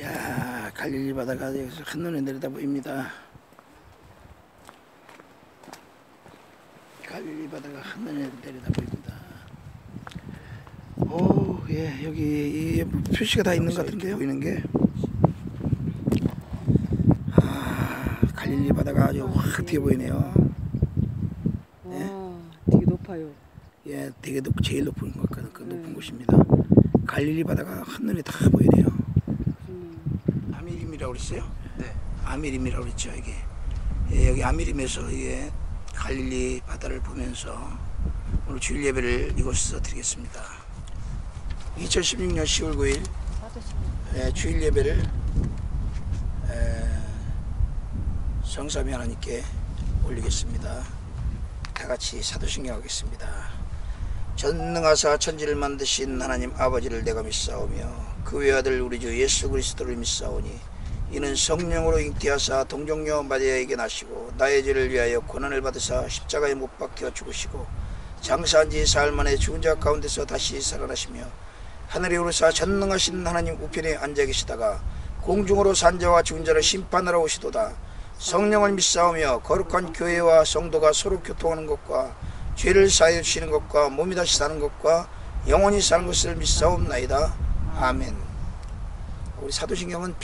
야, 갈릴리 바다가 여기서 한눈에 내려다 보입니다. 갈릴리 바다가 한눈에 내려다 보입니다. 오, 예, 여기 표시가 다 있는 것 같은데요. 보이는 게. 아, 갈릴리 바다가 아주 확 튀어 보이네요. 와, 네? 되게 높아요. 예, 되게 제일 높은 것 같은 그 높은 곳입니다. 갈릴리 바다가 한눈에 다 보이네요. 아미림이라고 그랬어요? 네. 아미림이라고 그랬죠, 이게. 예, 여기 아미림에서 이게 갈릴리 바다를 보면서 오늘 주일 예배를 이곳에서 드리겠습니다. 2016년 10월 9일 예, 주일 예배를 성삼위 하나님께 올리겠습니다. 다 같이 사도신경 하겠습니다. 전능하사 천지를 만드신 하나님 아버지를 내가 믿사오며 그 외아들 우리 주 예수 그리스도를 믿사오니 이는 성령으로 잉태하사 동정녀 마리아에게 나시고 나의 죄를 위하여 고난을 받으사 십자가에 못 박혀 죽으시고 장사한 지 사흘 만에 죽은 자 가운데서 다시 살아나시며 하늘에 오르사 전능하신 하나님 우편에 앉아 계시다가 공중으로 산 자와 죽은 자를 심판하러 오시도다. 성령을 믿사오며 거룩한 교회와 성도가 서로 교통하는 것과 죄를 사하여 주시는 것과 몸이 다시 사는 것과 영원히 사는 것을 믿사옵나이다. 아멘. 우리 사도신경은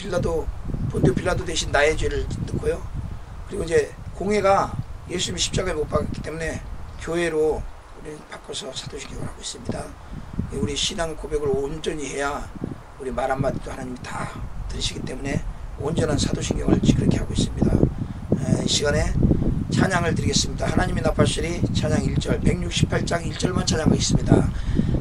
본디오 빌라도 대신 나의 죄를 듣고요. 그리고 이제 공회가 예수님이 십자가에 못 박았기 때문에 교회로 우리 바꿔서 사도신경을 하고 있습니다. 우리 신앙 고백을 온전히 해야 우리 말 한마디도 하나님이 다 들으시기 때문에 온전한 사도신경을 그렇게 하고 있습니다. 이 시간에 찬양을 드리겠습니다. 하나님이 나팔소리 찬양 1절 168장 1절만 찬양하겠습니다.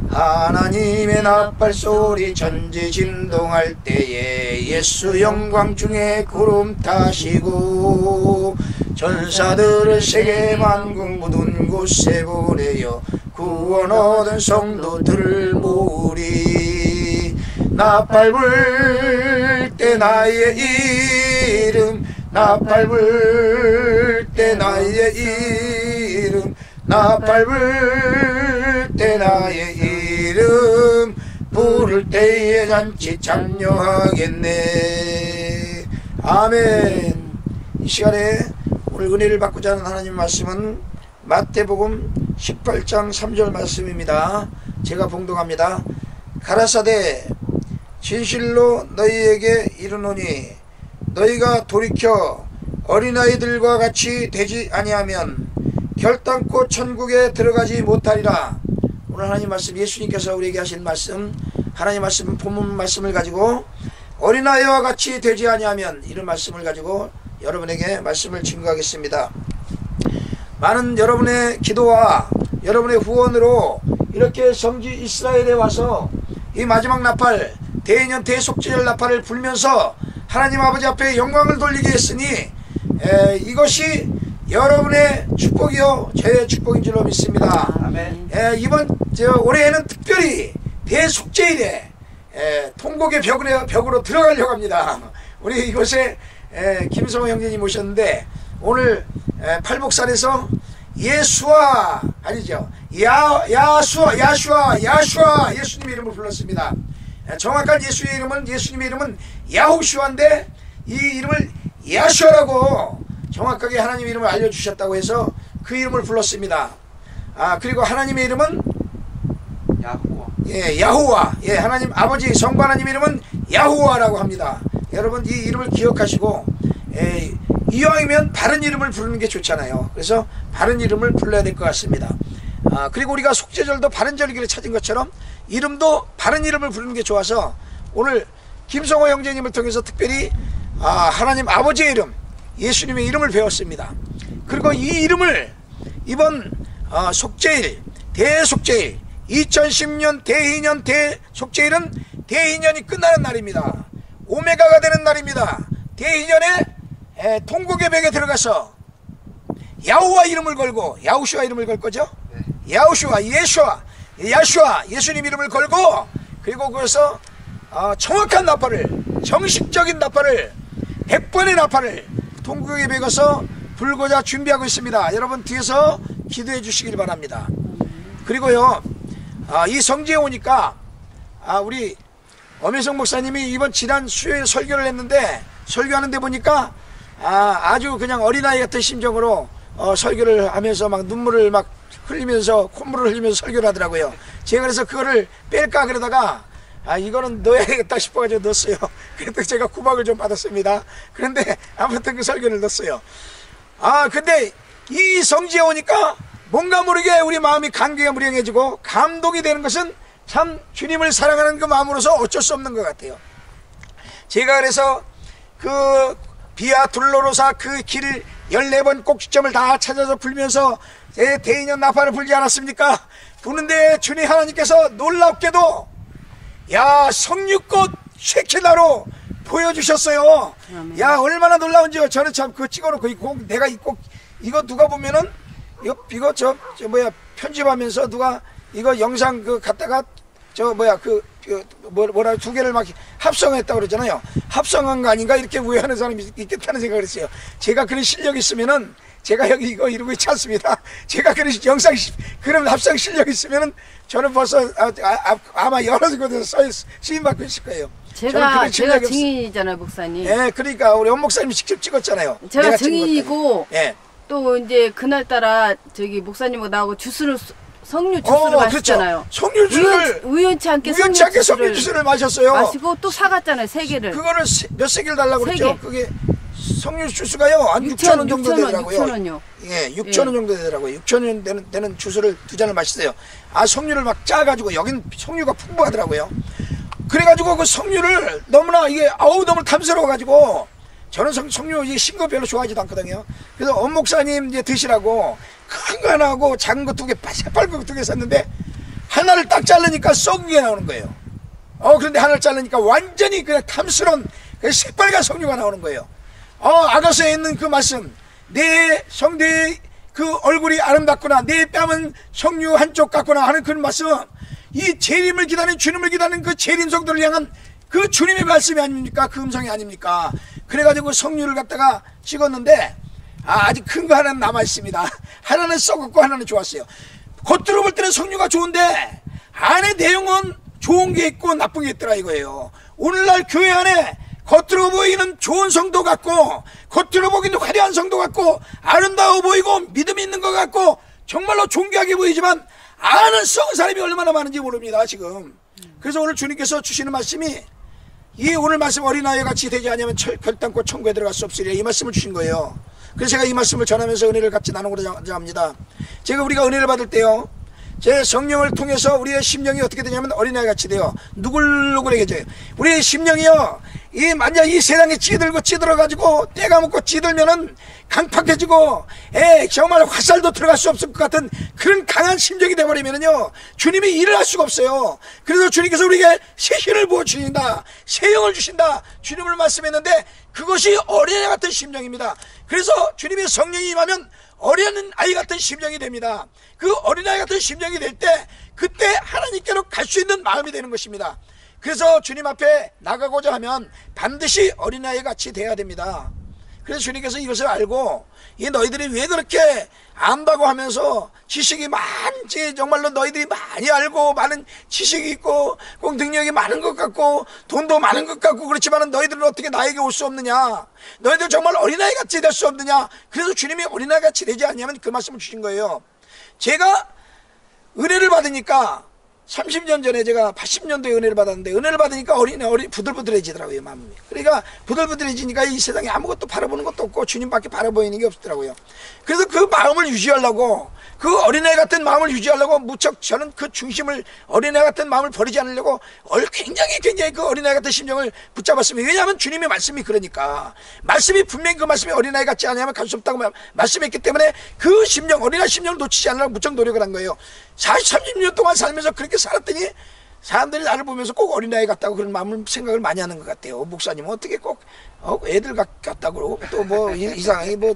하나님의 나팔소리 전지 진동할 때에 예수 영광 중에 구름 타시고 전사들을 세계 만국 모든 곳에 보내어 구원 얻은 성도들을 모으리. 나팔 불 때 나의 이름 나팔 불 때 나의 이름 나팔 불 때 나의 이름 부를 때에 잔치 참여하겠네. 아멘. 이 시간에 오늘 은혜를 받고자 하는 하나님 말씀은 마태복음 18장 3절 말씀입니다. 제가 봉독합니다. 가라사대 진실로 너희에게 이르노니 너희가 돌이켜 어린아이들과 같이 되지 아니하면 결단코 천국에 들어가지 못하리라. 오늘 하나님 말씀, 예수님께서 우리에게 하신 말씀, 하나님 말씀 본문 말씀을 가지고 어린아이와 같이 되지 아니하면 이런 말씀을 가지고 여러분에게 말씀을 증거하겠습니다. 많은 여러분의 기도와 여러분의 후원으로 이렇게 성지 이스라엘에 와서 이 마지막 나팔 대인연 대속죄절 나팔을 불면서 하나님 아버지 앞에 영광을 돌리게 했으니 이것이 여러분의 축복이요 제 축복인 줄로 믿습니다. 아멘. 이번 올해에는 특별히 대속죄일에 통곡의 벽으로 들어가려고 합니다. 우리 이곳에 김성호 형제님 오셨는데 오늘 팔복산에서 예수와 아니죠 야슈아 예수님 이름을 불렀습니다. 정확한 예수님의 이름은 야호슈아인데 이 이름을 야슈아라고 정확하게 하나님의 이름을 알려주셨다고 해서 그 이름을 불렀습니다. 그리고 하나님의 이름은 야호와. 하나님 아버지 성부 하나님 이름은 야호와라고 합니다. 여러분 이 이름을 기억하시고 이왕이면 바른 이름을 부르는 게 좋잖아요. 그래서 바른 이름을 불러야 될 것 같습니다. 그리고 우리가 속죄절도 바른 절기를 찾은 것처럼 이름도 바른 이름을 부르는 게 좋아서 오늘 김성호 형제님을 통해서 특별히 하나님 아버지의 이름 예수님의 이름을 배웠습니다. 그리고 이 이름을 이번 속죄일 대속죄일 2010년 대희년 대속죄일은 대희년이 끝나는 날입니다. 오메가가 되는 날입니다. 대희년에 통곡의 벽에 들어가서 야후와 이름을 걸고 야후슈아 이름을 걸 거죠. 야후슈아 야슈아 예수님 이름을 걸고 그리고 거기서 정확한 나팔을 정식적인 나팔을 100번의 나팔을 통곡의 벽에서 불고자 준비하고 있습니다. 여러분 뒤에서 기도해 주시길 바랍니다. 그리고요 이 성지에 오니까 우리 엄혜성 목사님이 이번 지난 수요일 설교를 했는데 설교하는데 보니까 아주 그냥 어린아이 같은 심정으로 설교를 하면서 막 눈물을 막 흘리면서 콧물을 흘리면서 설교를 하더라고요. 제가 그래서 그거를 뺄까 그러다가 이거는 넣어야겠다 싶어가지고 넣었어요. 그래도 제가 구박을 좀 받았습니다. 그런데 아무튼 그 설교를 넣었어요. 근데 이 성지에 오니까 뭔가 모르게 우리 마음이 감개가 무량해지고 감동이 되는 것은 참 주님을 사랑하는 그 마음으로서 어쩔 수 없는 것 같아요. 제가 그래서 그 비아 둘로로사 그 길 14번 꼭지점을 다 찾아서 불면서 제 대인연 나팔을 불지 않았습니까? 부는데 주님 하나님께서 놀랍게도 성육꽃 쉐키나로 보여주셨어요. 얼마나 놀라운지요. 저는 참 그거 찍어놓고 내가 이거 누가 보면은 이거 저 편집하면서 누가 이거 영상 갖다가 뭐라 두 개를 막 합성했다고 그러잖아요. 합성한 거 아닌가 이렇게 오해하는 사람이 있겠다는 생각을 했어요. 제가 그런 실력이 있으면은 제가 여기 이거 이러고 있지 않습니다. 제가 그런 그런 합성 실력이 있으면은 저는 벌써 아마 여러 곳에서 쓰임받고 있을 거예요. 제가 증인이잖아요, 목사님. 네, 그러니까 우리 엄 목사님이 직접 찍었잖아요. 제가 증인이고 네. 또 이제 그날따라 목사님하고 나하고 석류 주스를 마셨잖아요. 그렇죠. 석류 주스를 우연치 않게 석류 주스를 마셨어요. 마시고 또 사갔잖아요, 3개를. 그거를 몇 세기를 달라고 그랬죠? 그게 석류 주스가요 한 6,000원 정도 되더라고요. 6,000원요. 예, 6,000원 정도 되더라고요. 6,000원 되는 주스를 2잔을 마셨어요. 석류를 막 짜가지고 여긴 석류가 풍부하더라고요. 그래가지고 그 석류를 너무나 너무 탐스러워가지고 저는 석류 신 거 별로 좋아하지도 않거든요. 그래서 엄 목사님 이제 드시라고 큰 거 하나하고 작은 거 2개, 새빨간 거 2개 샀는데 하나를 딱 자르니까 썩은 게 나오는 거예요. 그런데 하나를 자르니까 완전히 그냥 탐스러운 새빨간 석류가 나오는 거예요. 아가서에 있는 그 말씀, 내 성대의 그 얼굴이 아름답구나, 내 뺨은 석류 한쪽 같구나 하는 그런 말씀, 이 재림을 기다리는 주님을 기다리는 그 재림 성도를 향한 그 주님의 말씀이 아닙니까? 그 음성이 아닙니까? 그래가지고 석류를 갖다가 찍었는데 아직 큰 거 하나는 남아있습니다. 하나는 썩었고 하나는 좋았어요. 겉으로 볼 때는 석류가 좋은데 안에 내용은 좋은 게 있고 나쁜 게 있더라 이거예요. 오늘날 교회 안에 겉으로 보이는 좋은 성도 같고 겉으로 보기는 화려한 성도 같고 아름다워 보이고 믿음이 있는 것 같고 정말로 존귀하게 보이지만 안은 썩은 사람이 얼마나 많은지 모릅니다 지금. 그래서 오늘 주님께서 주시는 말씀이 이 오늘 말씀 어린아이와 같이 되지 않으면 결단코 천국에 들어갈 수 없으리라 이 말씀을 주신 거예요. 그래서 제가 이 말씀을 전하면서 은혜를 같이 나누고자 합니다. 우리가 은혜를 받을 때요 제 성령을 통해서 우리의 심령이 어떻게 되냐면 어린아이 같이 돼요. 누글누글해져요. 우리의 심령이요 만약 이 세상에 찌들어가지고 때가 묻고 찌들면은 강팍해지고 정말 화살도 들어갈 수 없을 것 같은 그런 강한 심정이 되어버리면은요 주님이 일을 할 수가 없어요. 그래서 주님께서 우리에게 새 힘을 부어주신다, 새 영을 주신다 주님을 말씀했는데 그것이 어린아이 같은 심령입니다. 그래서 주님의 성령이 임하면 어린아이 같은 심령이 됩니다. 그 어린아이 같은 심령이 될 때 그때 하나님께로 갈 수 있는 마음이 되는 것입니다. 그래서 주님 앞에 나가고자 하면 반드시 어린아이 같이 돼야 됩니다. 그래서 주님께서 이것을 알고 너희들이 왜 그렇게 안다고 하면서 지식이 많지 정말로 너희들이 많이 알고 많은 지식이 있고 꼭 능력이 많은 것 같고 돈도 많은 것 같고 그렇지만 너희들은 어떻게 나에게 올 수 없느냐, 너희들 정말 어린아이 같이 될 수 없느냐. 그래서 주님이 어린아이 같이 되지 않냐면 그 말씀을 주신 거예요. 제가 은혜를 받으니까 30년 전에 제가 80년도에 은혜를 받았는데 은혜를 받으니까 부들부들해지더라고요 마음이. 그러니까 부들부들해지니까 이 세상에 아무것도 바라보는 것도 없고 주님밖에 바라보이는 게 없더라고요. 그래서 그 마음을 유지하려고 그 어린애 같은 마음을 유지하려고 무척 저는 그 중심을 어린애 같은 마음을 버리지 않으려고 굉장히 그 어린애 같은 심정을 붙잡았습니다. 왜냐하면 주님의 말씀이 그러니까 말씀이 분명히 그 말씀이 어린아이 같지 않으면 갈 수 없다고 말씀했기 때문에 그 심정 어린아이 심정을 놓치지 않으려고 무척 노력을 한 거예요. 30년 동안 살면서 그렇게 살았더니 사람들이 나를 보면서 꼭 어린아이 같다고 그런 마음을 생각을 많이 하는 것 같아요. 목사님은 어떻게 꼭 애들 같다고 그러고 또 뭐 이상하게 뭐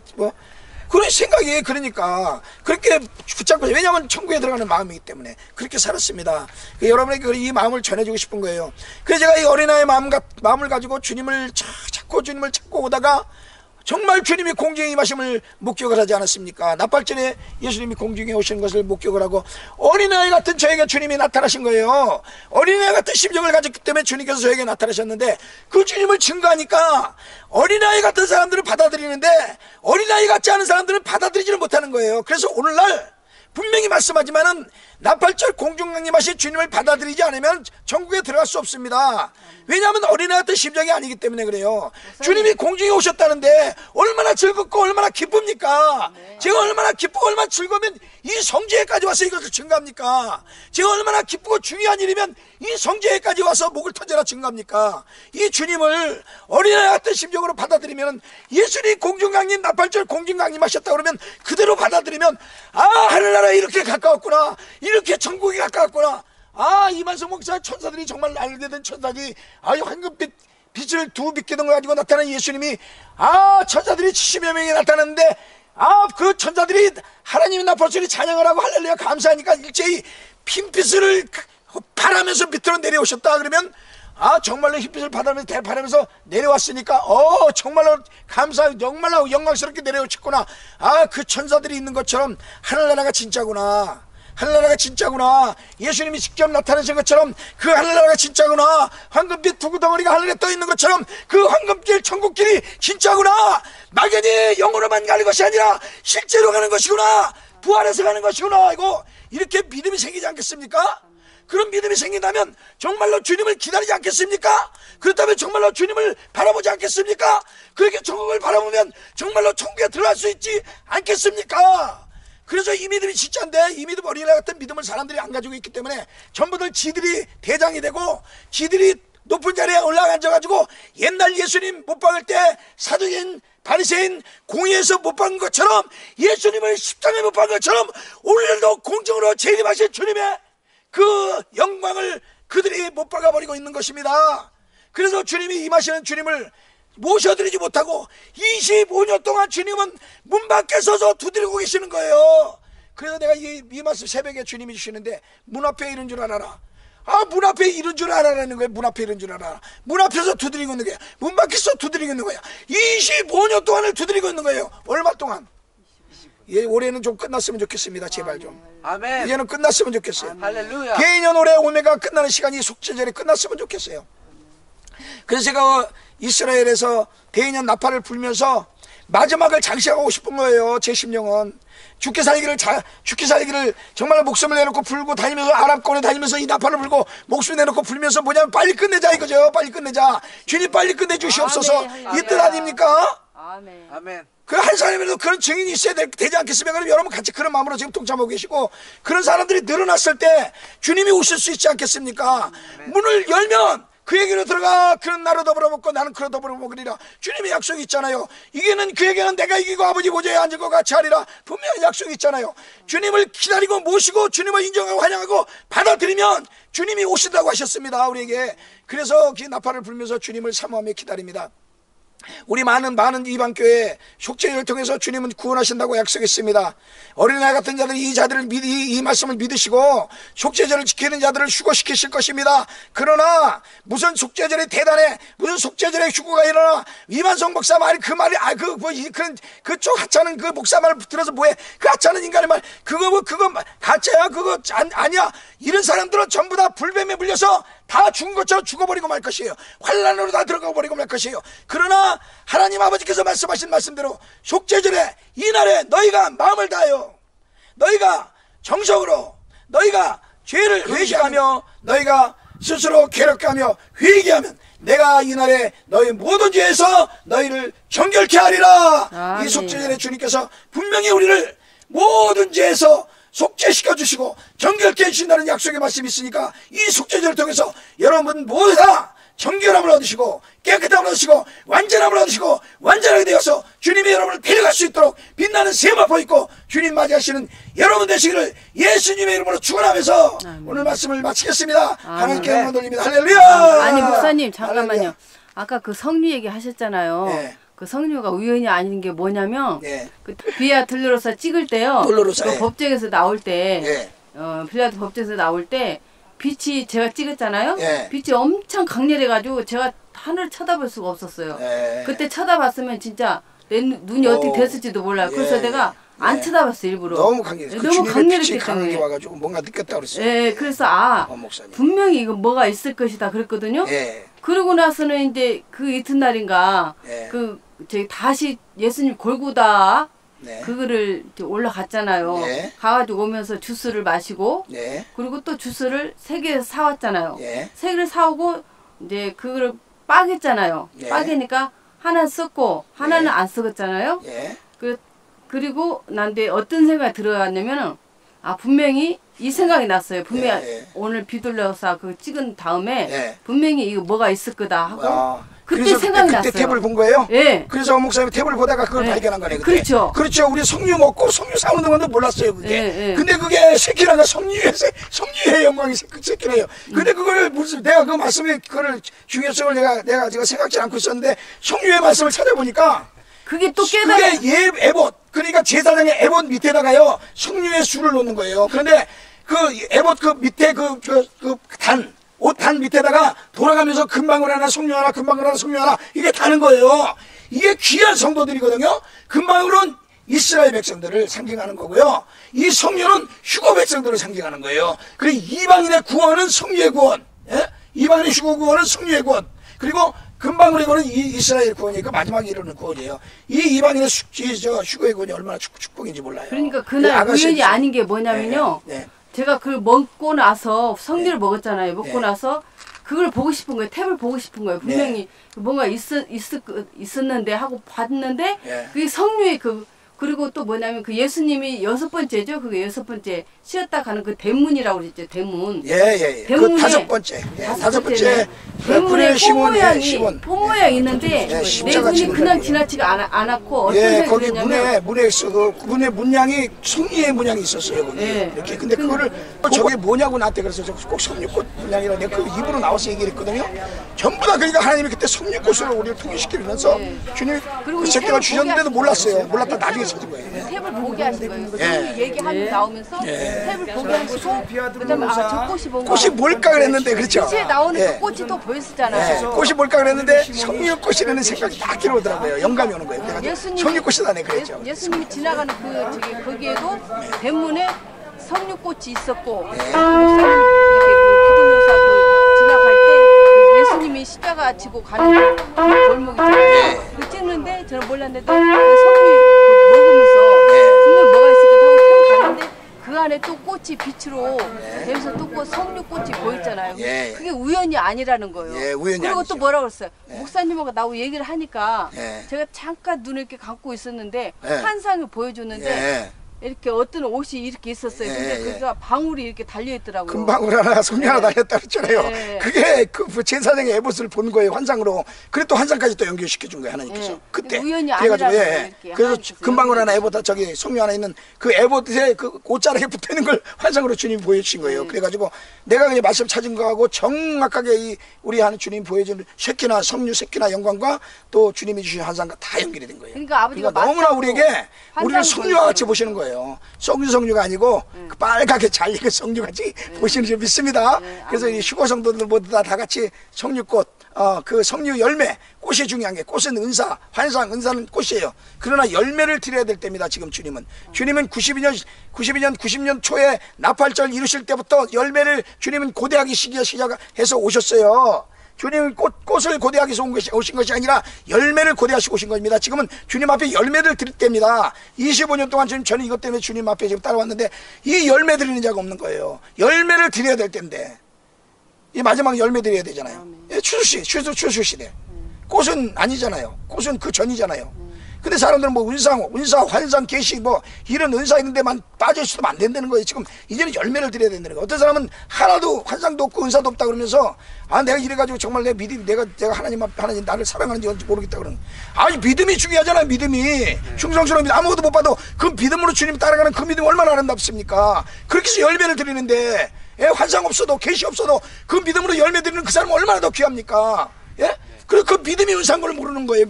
그런 생각이 그러니까 그렇게 붙잡고 왜냐하면 천국에 들어가는 마음이기 때문에 그렇게 살았습니다. 여러분에게 이 마음을 전해주고 싶은 거예요. 그래서 제가 이 어린아이의 마음을 가지고 주님을 찾고 오다가 정말 주님이 공중에 임하심을 목격을 하지 않았습니까? 나팔절에 예수님이 공중에 오시는 것을 목격을 하고 어린아이 같은 저에게 주님이 나타나신 거예요. 어린아이 같은 심정을 가졌기 때문에 주님께서 저에게 나타나셨는데 그 주님을 증거하니까 어린아이 같은 사람들을 받아들이는데 어린아이 같지 않은 사람들은 받아들이지를 못하는 거예요. 그래서 오늘날 분명히 말씀하지만은 나팔절 공중 강림하신 주님을 받아들이지 않으면 천국에 들어갈 수 없습니다. 왜냐하면 어린아이 같은 심정이 아니기 때문에 그래요. 주님이 공중에 오셨다는데 얼마나 즐겁고 얼마나 기쁩니까? 제가 얼마나 기쁘고 얼마나 즐거우면 이 성지에까지 와서 이것을 증거합니까? 제가 얼마나 기쁘고 중요한 일이면 이 성지에까지 와서 목을 던져라 증거합니까? 이 주님을 어린아이 같은 심정으로 받아들이면 예수님 공중 강림 나팔절 공중 강림하셨다 그러면 그대로 받아들이면 아 하늘나라 이렇게 가까웠구나, 이렇게 천국이 가까웠구나. 아 이만성 목사 천사들이 정말 날개된 천사들이 아유 황금빛 빛을 두 빛기둥을 가지고 나타난 예수님이 아 천사들이 70여 명이 나타났는데 아 그 천사들이 하나님의 나팔소리 찬양을 하고 할렐루야 감사하니까 일제히 흰빛을 바라면서 밑으로 내려오셨다 그러면 아 정말로 흰빛을 바라면서 내려왔으니까 정말로 감사 정말로 영광스럽게 내려오셨구나. 아 그 천사들이 있는 것처럼 하늘나라가 진짜구나, 하늘나라가 진짜구나, 예수님이 직접 나타나신 것처럼 그 하늘나라가 진짜구나, 황금빛 두구덩어리가 하늘에 떠있는 것처럼 그 황금길 천국길이 진짜구나, 막연히 영으로만 가는 것이 아니라 실제로 가는 것이구나, 부활해서 가는 것이구나, 이거 이렇게 믿음이 생기지 않겠습니까? 그런 믿음이 생긴다면 정말로 주님을 기다리지 않겠습니까? 그렇다면 정말로 주님을 바라보지 않겠습니까? 그렇게 천국을 바라보면 정말로 천국에 들어갈 수 있지 않겠습니까? 그래서 이 믿음이 진짜인데 이 믿음 어린아이 같은 믿음을 사람들이 안 가지고 있기 때문에 전부들 지들이 대장이 되고 지들이 높은 자리에 올라앉아가지고 옛날 예수님 못 박을 때 사도인 바리새인 공의에서 못 박은 것처럼 예수님을 십자가에 못 박은 것처럼 오늘도 공정으로 재림하신 주님의 그 영광을 그들이 못 박아버리고 있는 것입니다. 그래서 주님이 임하시는 주님을 모셔드리지 못하고 25년 동안 주님은 문 밖에 서서 두드리고 계시는 거예요. 그래서 내가 이 말씀 새벽에 주님이 주시는데 문 앞에 이런 줄 알아라. 아, 문 앞에 이런 줄 알아라는 거예요. 문 앞에 이런 줄 알아라. 문 앞에서 두드리고 있는 거야. 문 밖에서 두드리고 있는 거야. 25년 동안을 두드리고 있는 거예요. 얼마 동안? 예, 올해는 좀 끝났으면 좋겠습니다. 제발 좀. 아멘. 이제는 끝났으면 좋겠어요. 할렐루야. 개인년 올해 오메가 끝나는 시간이 속죄절에 끝났으면 좋겠어요. 그래서 제가 이스라엘에서 대인년 나팔을 불면서 마지막을 장식하고 싶은 거예요. 제 심령은 죽게 살기를 정말 목숨을 내놓고 불고 다니면서 아랍권에 다니면서 이 나팔을 불고 목숨을 내놓고 불면서 뭐냐면 빨리 끝내자 이거죠. 빨리 끝내자. 주님 빨리 끝내주시옵소서. 이 뜻 아닙니까? 아멘. 아멘. 그 한 사람이라도 그런 증인이 있어야 되지 않겠습니까? 그럼 여러분 같이 그런 마음으로 지금 동참하고 계시고 그런 사람들이 늘어났을 때 주님이 오실 수 있지 않겠습니까? 문을 열면 그에게로 들어가 그는 나로 더불어 먹고 나는 그로 더불어 먹으리라. 주님의 약속이 있잖아요. 이게는 그에게는 내가 이기고 아버지 보좌에 앉은 것 같이 하리라. 분명히 약속이 있잖아요. 주님을 기다리고 모시고 주님을 인정하고 환영하고 받아들이면 주님이 오신다고 하셨습니다. 우리에게. 그래서 그 나팔을 불면서 주님을 사모하며 기다립니다. 우리 많은 이방교회 속죄를 통해서 주님은 구원하신다고 약속했습니다. 어린아이 같은 자들이 이 말씀을 믿으시고 속죄절을 지키는 자들을 휴거시키실 것입니다. 그러나 무슨 속죄절이 대단해, 무슨 속죄절에 휴거가 일어나, 이만성 목사 말이 그 말이 그쪽 하찮은 그 목사 말 들어서 뭐해? 그 하찮은 인간의 말 그거 가짜야, 그거 아니야. 이런 사람들은 전부 다 불뱀에 물려서 다 죽은 것처럼 죽어버리고 말 것이에요. 환란으로 다 들어가 버리고 말 것이에요. 그러나 하나님 아버지께서 말씀하신 말씀대로 속죄절에 이날에 너희가 마음을 다하여 너희가 정성으로 너희가 죄를 회개하며 너희가 스스로 괴롭게하며 회개하면 내가 이날에 너희 모든 죄에서 너희를 정결케 하리라. 아멘. 이 속죄절에 주님께서 분명히 우리를 모든 죄에서 속죄시켜 주시고 정결케 해주신다는 약속의 말씀이 있으니까 이 속죄절을 통해서 여러분 모두 다 정결함을 얻으시고 깨끗함을 얻으시고 완전함을 얻으시고 완전하게 되어서 주님이 여러분을 데려갈 수 있도록 빛나는 세마포 있고 주님 맞이하시는 여러분 되시기를 예수님의 이름으로 축원하면서 오늘 말씀을 마치겠습니다. 하나님께 영광 돌립니다. 할렐루야. 아니 목사님 잠깐만요. 할렐루야. 아까 그 성류 얘기 하셨잖아요. 네. 그 성류가 우연이 아닌 게 뭐냐면 예. 그 비아 들로로서 찍을 때요. 돌로로서, 그 예. 법정에서 나올 때 예. 빌라도 법정에서 나올 때 빛이 제가 찍었잖아요. 예. 빛이 엄청 강렬해가지고 제가 하늘을 쳐다볼 수가 없었어요. 예. 그때 쳐다봤으면 진짜 내 눈이 어떻게 됐을지도 몰라요. 그래서 내가 안 쳐다봤어 일부러. 너무 강렬해. 너무 강렬했기 강하게 때문에. 와가지고 뭔가 느꼈다 그랬어요. 예, 그래서 목사님. 분명히 이거 뭐가 있을 것이다 그랬거든요. 예. 그러고 나서는 이제 그 이튿날인가 예. 저기 다시 예수님 골고다 네. 그거를 이제 올라갔잖아요. 네. 가가지고 오면서 주스를 마시고 네. 그리고 또 주스를 3개 사왔잖아요. 예. 3개를 사오고 이제 그거를 빠겠잖아요. 예. 빠개니까 하나 썼고 하나는 안 썩었잖아요. 예. 그리고 난데 어떤 생각이 들어왔냐면은 분명히 이 생각이 났어요. 분명히 예. 오늘 비둘러사 그 찍은 다음에 예. 분명히 이거 뭐가 있을 거다 하고 그때 그래서 생각이 그때 났어요. 탭을 본 거예요? 예. 그래서 목사님이 탭을 보다가 그걸 예. 발견한 거네. 그때. 그렇죠. 그렇죠. 우리 석류 먹고 석류 사오는 동안도 몰랐어요. 그게. 예, 예. 근데 그게 새끼라가 석류의 영광이 새끼래요. 근데 그걸 무슨 내가 그 말씀에 그걸 중요성을 내가 생각지 않고 있었는데 석류의 말씀을 찾아보니까 그게 또 깨달아. 그게 에봇 그러니까 제사장의 에봇 밑에다가요 석류의 술을 놓는 거예요. 그런데 그 에봇 그 밑에 옷 단 밑에다가 돌아가면서 금방울 하나 석류 하나 금방울 하나 석류 하나 이게 다는 거예요. 이게 귀한 성도들이거든요. 금방울은 이스라엘 백성들을 상징하는 거고요. 이 석류는 휴거 백성들을 상징하는 거예요. 그리고 이방인의 구원은 석류의 구원, 예? 이방인의 휴거 구원은 석류의 구원. 그리고 금방울의 구원은 이스라엘 구원이니까 마지막에 이르는 구원이에요. 이 이방인의 휴거의 구원이 얼마나 축복인지 몰라요. 그러니까 그날 우연이 아닌 게 뭐냐면요. 네. 제가 그걸 먹고 나서 석류를 먹었잖아요. 먹고 네. 나서 그걸 보고 싶은 거예요. 탭을 보고 싶은 거예요. 분명히 뭔가 있었는데 하고 봤는데 그게 석류의 그리고 또 뭐냐면 그 예수님이 6번째죠. 그게 6번째 쉬었다 가는 그 대문이라고 그랬죠. 대문. 예. 대문에 그 5번째. 예, 5번째. 대문에 포 모양이 있는데 예, 내 십자가 눈이 지금 그냥 지나치가 않았고 어떤 예, 생각이 거기 들었냐면 문에 있어. 그 문의 문양이 성리의 문양이 있었어요. 거기. 예. 이렇게. 근데 그거를 저게 뭐냐고 나한테 그래서 꼭 성류꽃 문양이라 내가 그 입으로 나와서 얘기를 했거든요. 전부 다 그러니까 하나님이 그때 성류꽃으로 우리를 통일시키면서 주님이 그리고 그 이 새끼가 탭을 주셨는데도 보게 몰랐어요. 몰랐다 나중에 찾은 거예요. 탭을 보게 하신 거예요. 그 예. 얘기하고 나오면서 탭을 보게 하시고 그다음에 저 꽃이 뭔가 꽃이 뭘까 그랬는데 그렇죠. 빛에 나오는 예. 그 꽃이 또 보였었잖아요. 예, 꽃이 뭘까 그랬는데 성류꽃이라는 생각이 딱 들어오더라고요. 영감이 오는 거예요. 내가 성류꽃이다네 그랬죠. 예수님이 지나가는 거기에도 대문에 석류꽃이 있었고 목사님 이렇게 비둘러사 지나갈 때 예수님이 십자가 지고 가는 그 골목 있잖아요. 그 찍는데 저는 몰랐는데 그 석류 먹으면서 분명 뭐가 있을 것 하고 태워 갔는데 그 안에 또 꽃이 빛으로 되면서 또 석류꽃이 보였잖아요. 그게 우연이 아니라는 거예요. 예, 우연이 그리고 아니죠. 또 뭐라 그랬어요? 목사님하고 나하고 얘기를 하니까 예. 제가 잠깐 눈을 이렇게 감고 있었는데 예. 환상을 보여줬는데 예. 이렇게 어떤 옷이 이렇게 있었어요. 근데 그가 방울이 이렇게 달려있더라고요. 금방울 하나 성류 하나 달렸다 그랬잖아요. 네. 그게 그 제사장의 에봇을 본 거예요. 환상으로. 그래 또 환상까지 또 연결시켜 준 거예요. 하나님께서. 네. 그때. 우연이 그래가지고 아니라는 거예요, 이렇게 그래서 하나님께서 금방울 하나 에봇 저기 성류 하나 있는 그 에봇에 그 옷자락에 붙어 있는 걸 환상으로 주님이 보여주신 거예요. 그래가지고 내가 그냥 말씀 찾은 거하고 정확하게 우리 하는 주님 보여준 새끼나 성류 새끼나 영광과 또 주님이 주신 환상과 다 연결이 된 거예요. 그러니까 아버지가 너무나 맞다고 우리에게 우리를 성류와 같이 보시는 거예요. 성류가 아니고 그 빨갛게 잘 익은 성류같이 보시는 줄 믿습니다. 그래서 이 휴거 성도들 모두 다 같이 성류꽃, 그 성류 열매, 꽃이 중요한 게 꽃은 은사, 환상, 은사는 꽃이에요. 그러나 열매를 드려야 될 때입니다. 지금 주님은 90년 초에 나팔절 이루실 때부터 열매를 주님은 고대하기 시작해서 오셨어요. 주님은 꽃을 고대하기 위해서 오신 것이 아니라 열매를 고대하시고 오신 겁니다. 지금은 주님 앞에 열매를 드릴 때입니다. 25년 동안 저는 이것 때문에 주님 앞에 지금 따라왔는데 이 열매 드리는 자가 없는 거예요. 열매를 드려야 될 때인데 이 마지막 열매 드려야 되잖아요. 예, 추수 시대. 꽃은 아니잖아요. 꽃은 그 전이잖아요. 근데 사람들은 뭐 은사, 환상, 계시 뭐 이런 은사 있는 데만 빠져 있어도 안 된다는 거예요. 지금 이제는 열매를 드려야 된다는 거예요. 어떤 사람은 하나도 환상도 없고 은사도 없다 그러면서 내가 이래가지고 정말 내 믿음이 내가 하나님 나를 사랑하는지 모르겠다 그러는. 아니 믿음이 중요하잖아요. 믿음이 충성스러운 믿음 아무것도 못 봐도 그 믿음으로 주님 따라가는 그 믿음이 얼마나 아름답습니까? 그렇게 해서 열매를 드리는데 환상 없어도 계시 없어도 그 믿음으로 열매 드리는 그 사람은 얼마나 더 귀합니까? 예? 그 믿음이 은사인 걸 모르는 거예요.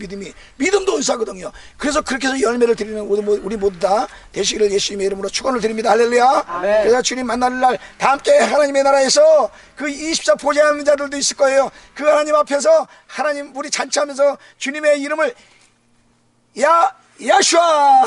믿음도 은사거든요. 그래서 그렇게 해서 열매를 드리는 우리 모두 다 되시기를 예수님의 이름으로 축원을 드립니다. 할렐루야. 아멘. 그래서 주님 만나는 날 다 함께 하나님의 나라에서 그 24 보좌하는 자들도 있을 거예요. 그 하나님 앞에서 하나님 우리 잔치하면서 주님의 이름을 야슈아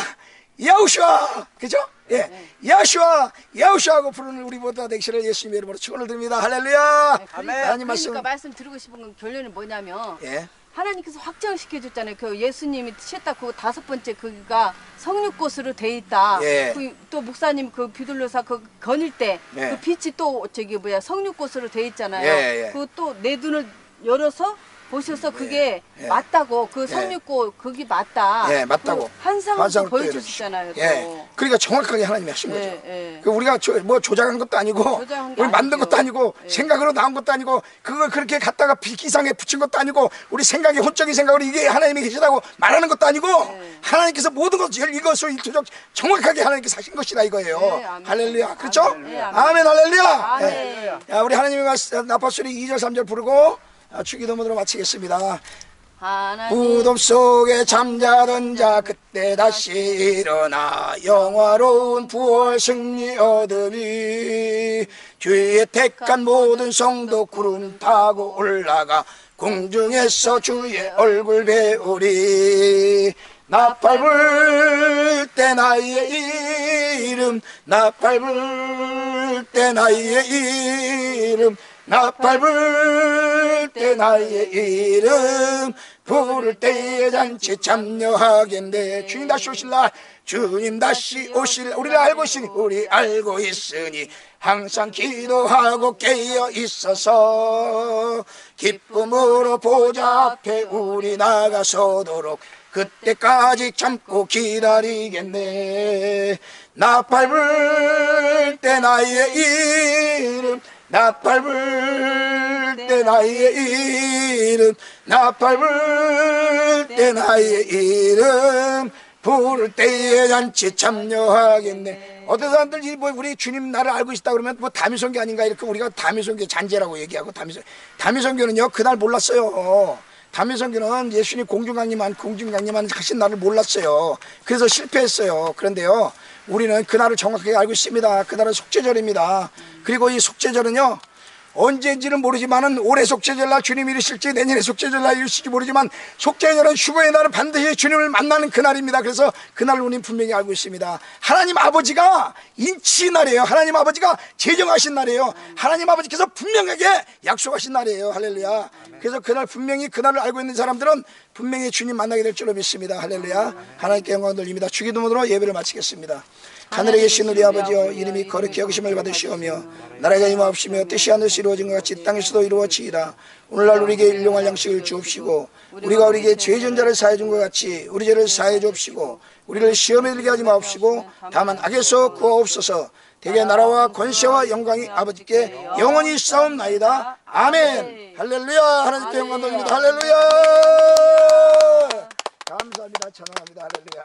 야우슈아 그죠? 예, 야우슈아하고 부르는 우리 모두가 되시를 예수님의 이름으로 축원을 드립니다. 할렐루야. 하나님 그러니까 말씀 드리고 싶은 건 결론이 뭐냐면 예. 하나님께서 확정시켜 줬잖아요. 그 예수님이 셋다 그 5번째 그가 성육꽃으로 돼 있다. 예. 또 목사님 그 비둘로사 그 거닐 때 예. 그 빛이 또 저기 뭐야 성육꽃으로 돼 있잖아요. 예, 예. 그 또 내 눈을 열어서 보셔서 그게 예. 맞다고 그 성육꽃 그게 맞다. 예, 맞다고. 그 환상을 환상을 또 또 보여주시잖아요. 또. 예. 그러니까 정확하게 하나님이 하신 거죠. 예. 그 우리가 뭐 조작한 것도 아니고, 조작한 게 우리 만든 아니죠. 것도 아니고, 예. 생각으로 나온 것도 아니고, 그걸 그렇게 갖다가 기상에 붙인 것도 아니고, 우리 생각이 혼적인 생각으로 이게 하나님이 계시다고 말하는 것도 아니고, 하나님께서 모든 것을 이것을 일투족 정확하게 하나님께서 하신 것이다 이거예요. 네, 아멘. 할렐루야. 그렇죠? 아멘. 아멘, 할렐루야. 아멘. 예. 야, 우리 하나님의 나팔소리 2절 3절 부르고 주기도문으로 마치겠습니다. 무덤 속에 잠자던 자 그때 다시 일어나 영화로운 부활 승리 얻으리. 주의 택한 모든 성도 구름 타고 올라가 공중에서 주의 얼굴 배우리. 나팔 불 때 나의 이름, 나팔 불 때 나의 이름, 나팔 불 때 나의 이름, 부를 때에 잔치 참여하겠네. 주님 다시 오실 날, 주님 다시 오실 날, 우리를 알고 있으니, 우리 알고 있으니 항상 기도하고 깨어 있어서 기쁨으로 보좌 앞에 우리 나가서도록 그때까지 참고 기다리겠네. 나팔 불 때 나의 이름, 나팔 불 때 나의 이름, 나팔 불 때 나의 이름, 부를 때에 잔치 참여하겠네. 어떤 사람들이 뭐 우리 주님 나를 알고 있다 그러면 뭐 다미선교 아닌가 이렇게 우리가 다미선교 잔재라고 얘기하고 다미선교는요 그날 몰랐어요. 다미선교는 예수님 공중강림한 하신 날을 몰랐어요. 그래서 실패했어요. 그런데요 우리는 그날을 정확하게 알고 있습니다. 그날은 속죄절입니다. 그리고 이 속죄절은요 언제인지는 모르지만은 올해 속죄절날 주님이 이르실지 내년에 속죄절날 이르실지 모르지만 속죄절은 휴거의 날은 반드시 주님을 만나는 그날입니다. 그래서 그날을 우리는 분명히 알고 있습니다. 하나님 아버지가 인치 날이에요. 하나님 아버지가 제정하신 날이에요. 하나님 아버지께서 분명하게 약속하신 날이에요. 할렐루야. 그래서 그날 분명히 그날을 알고 있는 사람들은 분명히 주님 만나게 될 줄로 믿습니다. 할렐루야. 하나님께 영광 돌립니다. 주기도문으로 예배를 마치겠습니다. 하늘에 계신 우리 아버지여, 이름이 거룩히 여기심을 받으시오며 나라가 임하옵시며 뜻이 하늘에서 이루어진 것 같이 땅에서도 이루어지이다. 오늘날 우리에게 일용할 양식을 주옵시고 우리가 우리에게 죄진 자를 사해 준 것 같이 우리 죄를 사해 주옵시고 우리를 시험에 들게 하지 마옵시고 다만 악에서 구하옵소서. 대개 나라와 권세와 영광이 아버지께 영원히 싸움나이다. 아멘. 할렐루야. 하나님께 영광 돌립니다. 할렐루야. 감사합니다. 찬양합니다. 할렐루야.